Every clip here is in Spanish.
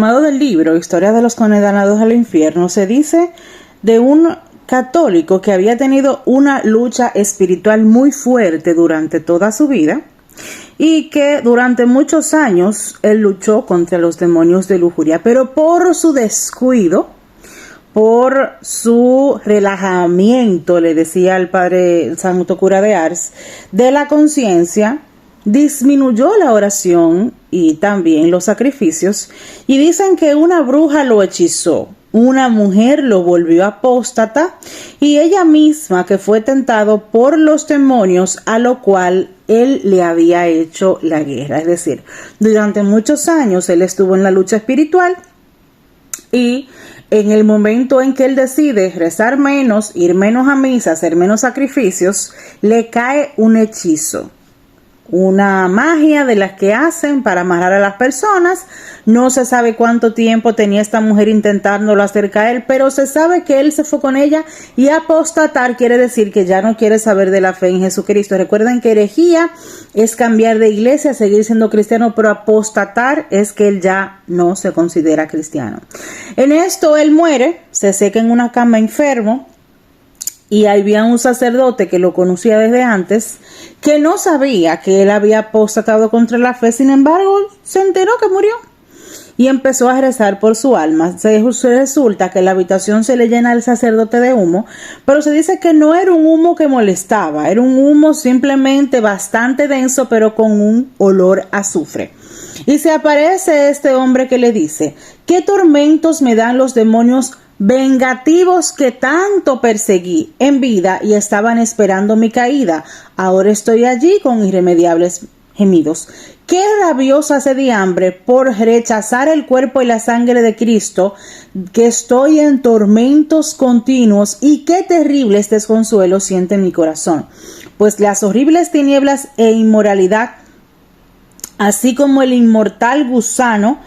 Tomado del libro Historia de los condenados al infierno, se dice de un católico que había tenido una lucha espiritual muy fuerte durante toda su vida y que durante muchos años él luchó contra los demonios de lujuria, pero por su descuido, por su relajamiento, le decía el padre el santo cura de Ars, de la conciencia, disminuyó la oración y también los sacrificios, y dicen que una bruja lo hechizó, una mujer lo volvió apóstata y ella misma que fue tentado por los demonios a lo cual él le había hecho la guerra. Es decir, durante muchos años él estuvo en la lucha espiritual y en el momento en que él decide rezar menos, ir menos a misa, hacer menos sacrificios, le cae un hechizo. Una magia de las que hacen para amarrar a las personas. No se sabe cuánto tiempo tenía esta mujer intentándolo hacer caer, pero se sabe que él se fue con ella, y apostatar quiere decir que ya no quiere saber de la fe en Jesucristo. Recuerden que herejía es cambiar de iglesia, seguir siendo cristiano, pero apostatar es que él ya no se considera cristiano. En esto él muere, se seca en una cama enfermo. Y había un sacerdote que lo conocía desde antes, que no sabía que él había apostatado contra la fe. Sin embargo, se enteró que murió y empezó a rezar por su alma. Resulta que la habitación se le llena al sacerdote de humo, pero se dice que no era un humo que molestaba, era un humo simplemente bastante denso, pero con un olor a azufre. Y se aparece este hombre que le dice: ¿qué tormentos me dan los demonios vengativos que tanto perseguí en vida y estaban esperando mi caída? Ahora estoy allí con irremediables gemidos. Qué rabiosa sed y hambre por rechazar el cuerpo y la sangre de Cristo, que estoy en tormentos continuos, y qué terribles desconsuelos siente mi corazón, pues las horribles tinieblas e inmoralidad, así como el inmortal gusano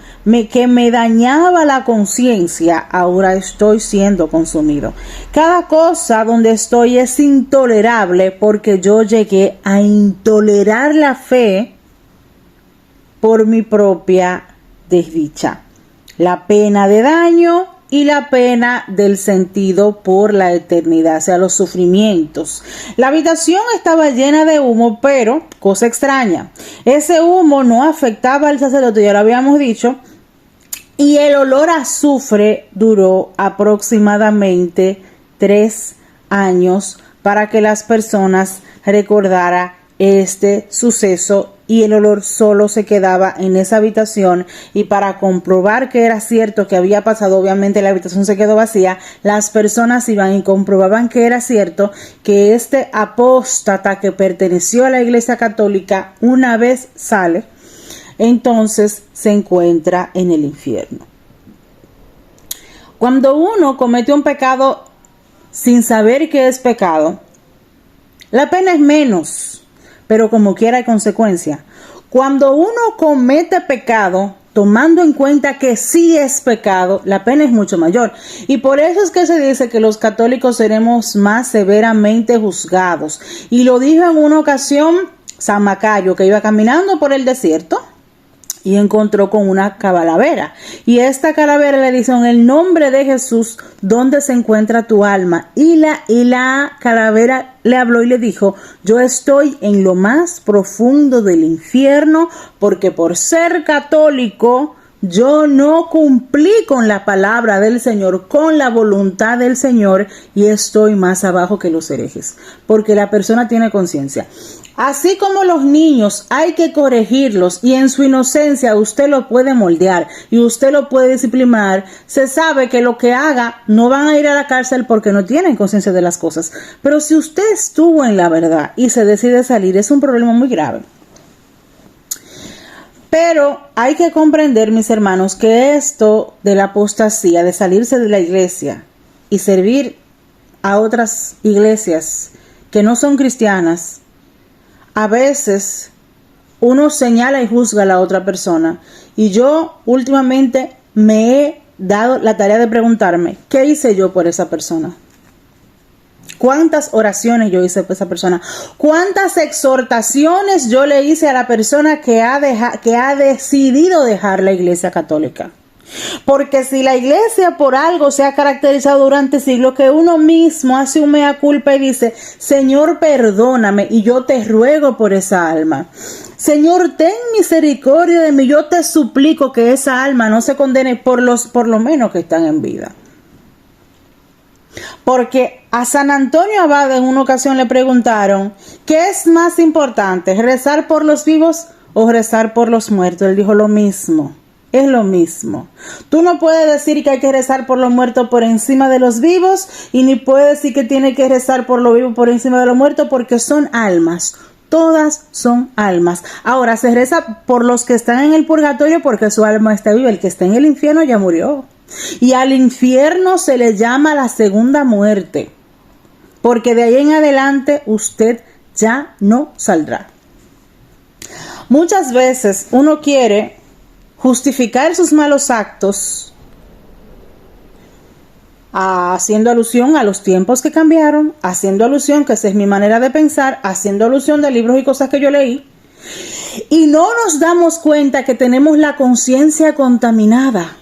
que me dañaba la conciencia, ahora estoy siendo consumido. Cada cosa donde estoy es intolerable, porque yo llegué a intolerar la fe por mi propia desdicha. La pena de daño y la pena del sentido por la eternidad, o sea, los sufrimientos. La habitación estaba llena de humo, pero, cosa extraña, ese humo no afectaba al sacerdote, ya lo habíamos dicho, y el olor a azufre duró aproximadamente 3 años para que las personas recordaran este suceso, y el olor solo se quedaba en esa habitación. Y para comprobar que era cierto que había pasado, obviamente la habitación se quedó vacía, las personas iban y comprobaban que era cierto que este apóstata que perteneció a la Iglesia Católica, una vez sale, entonces se encuentra en el infierno. Cuando uno comete un pecado sin saber que es pecado, la pena es menos, pero como quiera hay consecuencia. Cuando uno comete pecado tomando en cuenta que sí es pecado, la pena es mucho mayor. Y por eso es que se dice que los católicos seremos más severamente juzgados. Y lo dijo en una ocasión San Macario, que iba caminando por el desierto y encontró con una calavera. Y esta calavera le dice: en el nombre de Jesús, ¿dónde se encuentra tu alma? Y la calavera le habló y le dijo: yo estoy en lo más profundo del infierno, porque por ser católico yo no cumplí con la palabra del Señor, con la voluntad del Señor, y estoy más abajo que los herejes. Porque la persona tiene conciencia. Así como los niños hay que corregirlos, y en su inocencia usted lo puede moldear y usted lo puede disciplinar, se sabe que lo que haga no van a ir a la cárcel porque no tienen conciencia de las cosas. Pero si usted estuvo en la verdad y se decide salir, es un problema muy grave. Pero hay que comprender, mis hermanos, que esto de la apostasía, de salirse de la iglesia y servir a otras iglesias que no son cristianas, a veces uno señala y juzga a la otra persona. Y yo últimamente me he dado la tarea de preguntarme: ¿qué hice yo por esa persona? ¿Cuántas oraciones yo hice por esa persona? ¿Cuántas exhortaciones yo le hice a la persona que ha decidido dejar la Iglesia Católica? Porque si la iglesia por algo se ha caracterizado durante siglos, que uno mismo hace un mea culpa y dice, Señor, perdóname y yo te ruego por esa alma. Señor, ten misericordia de mí, yo te suplico que esa alma no se condene por lo menos que están en vida. Porque a San Antonio Abad en una ocasión le preguntaron, ¿qué es más importante, rezar por los vivos o rezar por los muertos? Él dijo lo mismo. Es lo mismo. Tú no puedes decir que hay que rezar por los muertos por encima de los vivos y ni puedes decir que tiene que rezar por los vivos por encima de los muertos porque son almas. Todas son almas. Ahora se reza por los que están en el purgatorio porque su alma está viva. El que está en el infierno ya murió. Y al infierno se le llama la segunda muerte. Porque de ahí en adelante usted ya no saldrá. Muchas veces uno quiere justificar sus malos actos haciendo alusión a los tiempos que cambiaron, haciendo alusión que esa es mi manera de pensar, haciendo alusión de libros y cosas que yo leí, y no nos damos cuenta que tenemos la conciencia contaminada.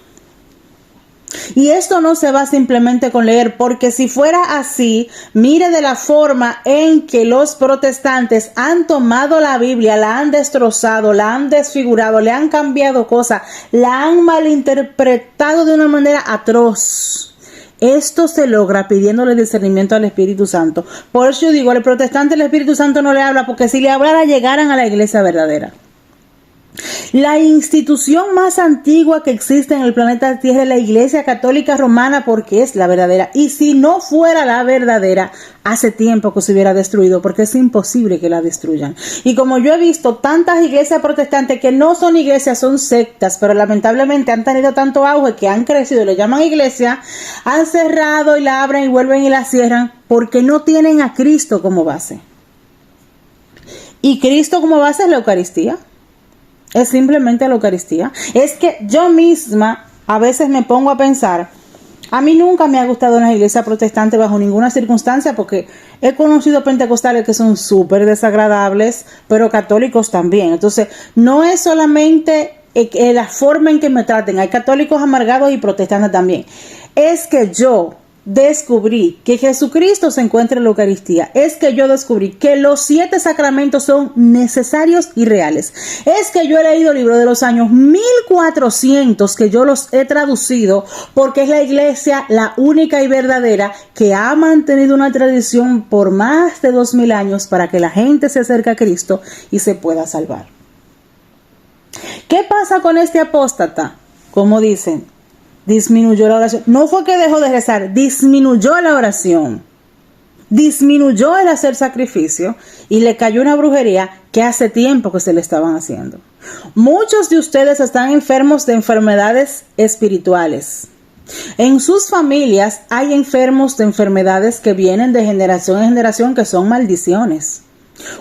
Y esto no se va simplemente con leer, porque si fuera así, mire de la forma en que los protestantes han tomado la Biblia, la han destrozado, la han desfigurado, le han cambiado cosas, la han malinterpretado de una manera atroz. Esto se logra pidiéndole discernimiento al Espíritu Santo. Por eso yo digo, al protestante el Espíritu Santo no le habla, porque si le hablara llegaran a la iglesia verdadera. La institución más antigua que existe en el planeta Tierra es la Iglesia Católica Romana, porque es la verdadera. Y si no fuera la verdadera, hace tiempo que se hubiera destruido, porque es imposible que la destruyan. Y como yo he visto tantas iglesias protestantes que no son iglesias, son sectas, pero lamentablemente han tenido tanto auge que han crecido, le llaman iglesia, han cerrado y la abren y vuelven y la cierran, porque no tienen a Cristo como base. Y Cristo como base es la Eucaristía. Es simplemente la Eucaristía. Es que yo misma a veces me pongo a pensar, a mí nunca me ha gustado una iglesia protestante bajo ninguna circunstancia, porque he conocido pentecostales que son súper desagradables, pero católicos también. Entonces, no es solamente la forma en que me traten, hay católicos amargados y protestantes también. Es que yo descubrí que Jesucristo se encuentra en la Eucaristía. Es que yo descubrí que los 7 sacramentos son necesarios y reales. Es que yo he leído libros de los años 1400 que yo los he traducido, porque es la iglesia la única y verdadera que ha mantenido una tradición por más de 2000 años para que la gente se acerque a Cristo y se pueda salvar. ¿Qué pasa con este apóstata? Como dicen, disminuyó la oración. No fue que dejó de rezar, disminuyó la oración, disminuyó el hacer sacrificio y le cayó una brujería que hace tiempo que se le estaban haciendo. Muchos de ustedes están enfermos de enfermedades espirituales. En sus familias hay enfermos de enfermedades que vienen de generación en generación, que son maldiciones.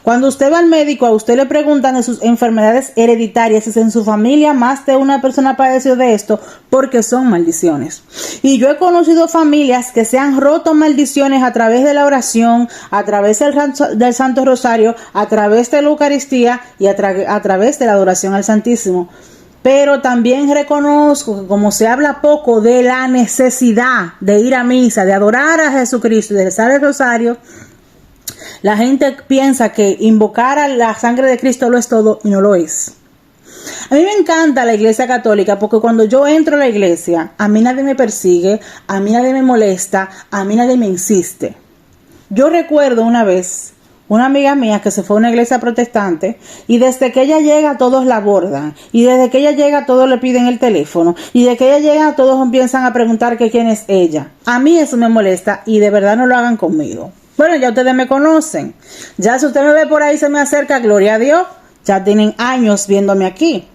Cuando usted va al médico, a usted le preguntan de sus enfermedades hereditarias, si en su familia más de una persona padeció de esto, porque son maldiciones. Y yo he conocido familias que se han roto maldiciones a través de la oración, a través del Santo Rosario, a través de la Eucaristía y a través de la adoración al Santísimo. Pero también reconozco que como se habla poco de la necesidad de ir a misa, de adorar a Jesucristo y de rezar el Rosario, la gente piensa que invocar a la sangre de Cristo lo es todo, y no lo es. A mí me encanta la iglesia católica, porque cuando yo entro a la iglesia, a mí nadie me persigue, a mí nadie me molesta, a mí nadie me insiste. Yo recuerdo una vez una amiga mía que se fue a una iglesia protestante, y desde que ella llega todos la abordan, y desde que ella llega todos le piden el teléfono, y desde que ella llega todos empiezan a preguntar que quién es ella. A mí eso me molesta, y de verdad no lo hagan conmigo. Bueno, ya ustedes me conocen. Ya si usted me ve por ahí, se me acerca, gloria a Dios. Ya tienen años viéndome aquí.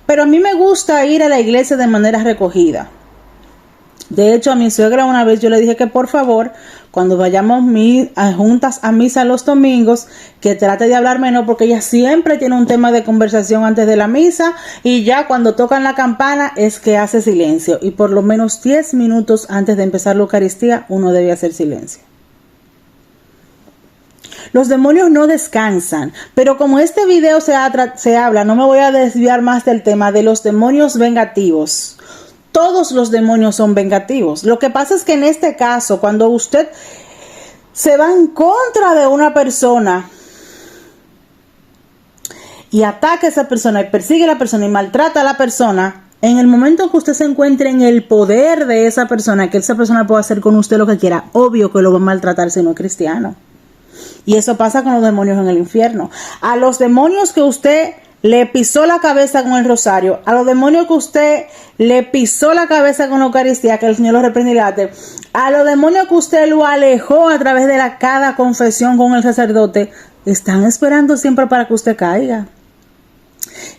Pero a mí me gusta ir a la iglesia de manera recogida. De hecho, a mi suegra una vez yo le dije que por favor, cuando vayamos juntas a misa los domingos, que trate de hablar menos, porque ella siempre tiene un tema de conversación antes de la misa, y ya cuando tocan la campana es que hace silencio. Y por lo menos 10 minutos antes de empezar la Eucaristía, uno debe hacer silencio. Los demonios no descansan, pero como este video se habla, no me voy a desviar más del tema de los demonios vengativos. todos los demonios son vengativos. Lo que pasa es que en este caso, cuando usted se va en contra de una persona y ataca a esa persona y persigue a la persona y maltrata a la persona, en el momento que usted se encuentre en el poder de esa persona, que esa persona pueda hacer con usted lo que quiera, obvio que lo va a maltratar si no es cristiano. Y eso pasa con los demonios en el infierno. A los demonios que usted le pisó la cabeza con el rosario, a los demonios que usted le pisó la cabeza con la Eucaristía, que el Señor lo reprenda y late, a los demonios que usted lo alejó a través de cada confesión con el sacerdote, están esperando siempre para que usted caiga.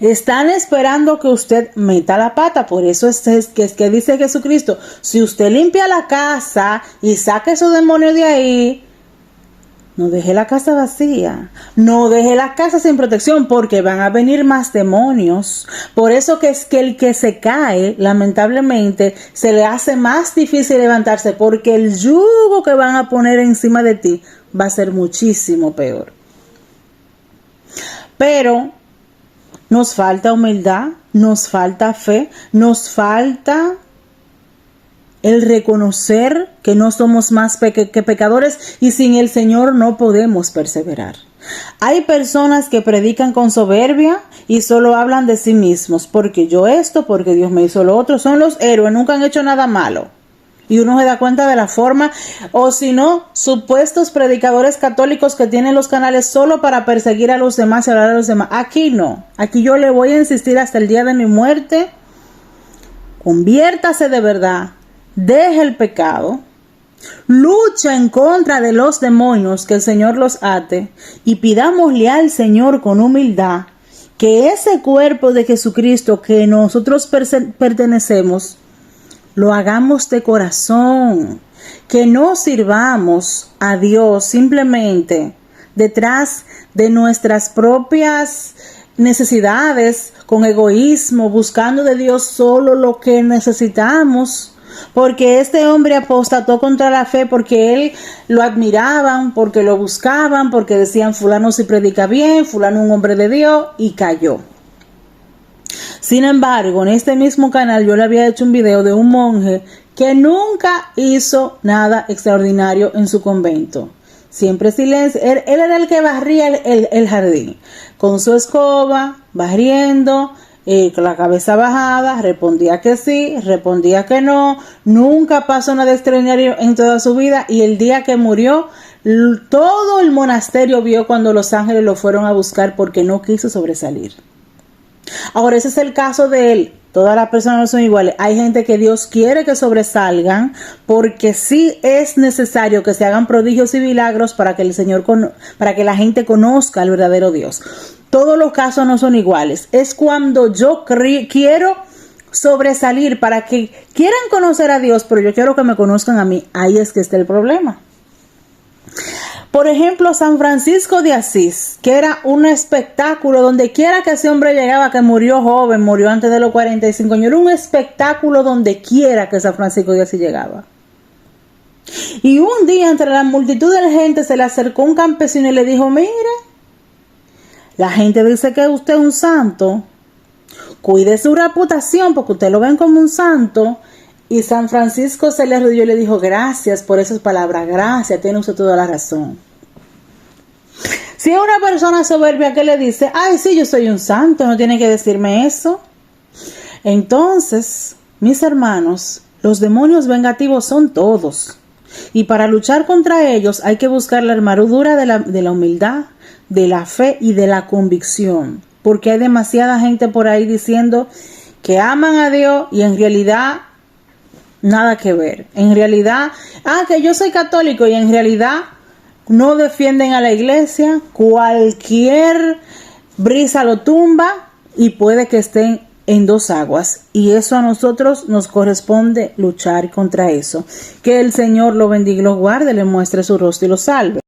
Están esperando que usted meta la pata. Por eso es que dice Jesucristo, si usted limpia la casa y saca esos demonios de ahí, no deje la casa vacía, no deje la casa sin protección, porque van a venir más demonios. Por eso que es que el que se cae, lamentablemente, se le hace más difícil levantarse, porque el yugo que van a poner encima de ti va a ser muchísimo peor. Pero nos falta humildad, nos falta fe, nos falta el reconocer que no somos más que pecadores y sin el Señor no podemos perseverar. Hay personas que predican con soberbia y solo hablan de sí mismos, porque yo esto, porque Dios me hizo lo otro. Son los héroes, nunca han hecho nada malo. Y uno se da cuenta de la forma, o si no, supuestos predicadores católicos que tienen los canales solo para perseguir a los demás y hablar a los demás. Aquí no, aquí yo le voy a insistir hasta el día de mi muerte. Conviértase de verdad, deje el pecado, lucha en contra de los demonios, que el Señor los ate, y pidámosle al Señor con humildad que ese cuerpo de Jesucristo que nosotros pertenecemos, lo hagamos de corazón, que no sirvamos a Dios simplemente detrás de nuestras propias necesidades, con egoísmo, buscando de Dios solo lo que necesitamos. Porque este hombre apostató contra la fe, porque él lo admiraban, porque lo buscaban, porque decían fulano si predica bien, fulano un hombre de Dios, y cayó. Sin embargo, en este mismo canal yo le había hecho un video de un monje que nunca hizo nada extraordinario en su convento. Siempre silencio. Él era el que barría el jardín con su escoba, barriendo, con la cabeza bajada, respondía que sí, respondía que no. Nunca pasó nada extraordinario en toda su vida, y el día que murió, todo el monasterio vio cuando los ángeles lo fueron a buscar porque no quiso sobresalir. Ahora, ese es el caso de él. Todas las personas no son iguales. Hay gente que Dios quiere que sobresalgan, porque sí es necesario que se hagan prodigios y milagros para que el Señor, para que la gente conozca al verdadero Dios. Todos los casos no son iguales. Es cuando yo quiero sobresalir para que quieran conocer a Dios, pero yo quiero que me conozcan a mí. Ahí es que está el problema. Por ejemplo, San Francisco de Asís, que era un espectáculo, donde quiera que ese hombre llegaba, que murió joven, murió antes de los 45 años, era un espectáculo donde quiera que San Francisco de Asís llegaba. Y un día, entre la multitud de la gente, se le acercó un campesino y le dijo: mire, la gente dice que usted es un santo, cuide su reputación porque usted lo ven como un santo. Y San Francisco se le arrodilló y le dijo: gracias por esas palabras, gracias, tiene usted toda la razón. Si es una persona soberbia que le dice: ay, sí, yo soy un santo, no tiene que decirme eso. Entonces, mis hermanos, los demonios vengativos son todos. Y para luchar contra ellos hay que buscar la armadura de la humildad, de la fe y de la convicción. Porque hay demasiada gente por ahí diciendo que aman a Dios y en realidad nada que ver. En realidad, que yo soy católico, y en realidad no defienden a la iglesia. Cualquier brisa lo tumba y puede que estén en dos aguas. Y eso a nosotros nos corresponde luchar contra eso. Que el Señor lo bendiga y lo guarde, le muestre su rostro y lo salve.